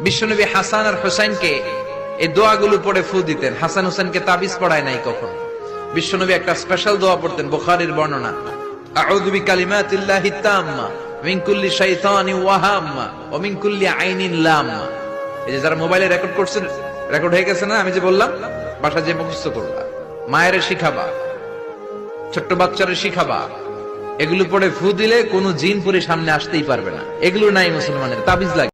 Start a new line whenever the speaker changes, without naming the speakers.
বিশ্বনবী হাসান আর হোসেনকে এই দোয়াগুলো পড়ে ফু দিতেন। হাসান হোসেনকে তাবিজ পড়ায় নাই কখন। বিশ্বনবী একটা স্পেশাল দোয়া পড়তেন, বুখারীর বর্ণনা, আউযু বিকালিমাতিল্লাহি তাম্মা মিন কুল্লি শাইতানিন ওয়া হাম্মা ওয়া মিন কুল্লি আইনিন লাম্মা। এই যে যারা মোবাইলে রেকর্ড করছেন, রেকর্ড হয়ে গেছে না? আমি যে বললাম বাসা যে মুখস্থ করবা, মায়ের শিখাবা, ছোট্ট বাচ্চারে শিখাবা। এগুলো পড়ে ফু দিলে কোনো জিন পুরি সামনে আসতেই পারবে না। এগুলো নাই মুসলমানের, তাবিজ লাগে।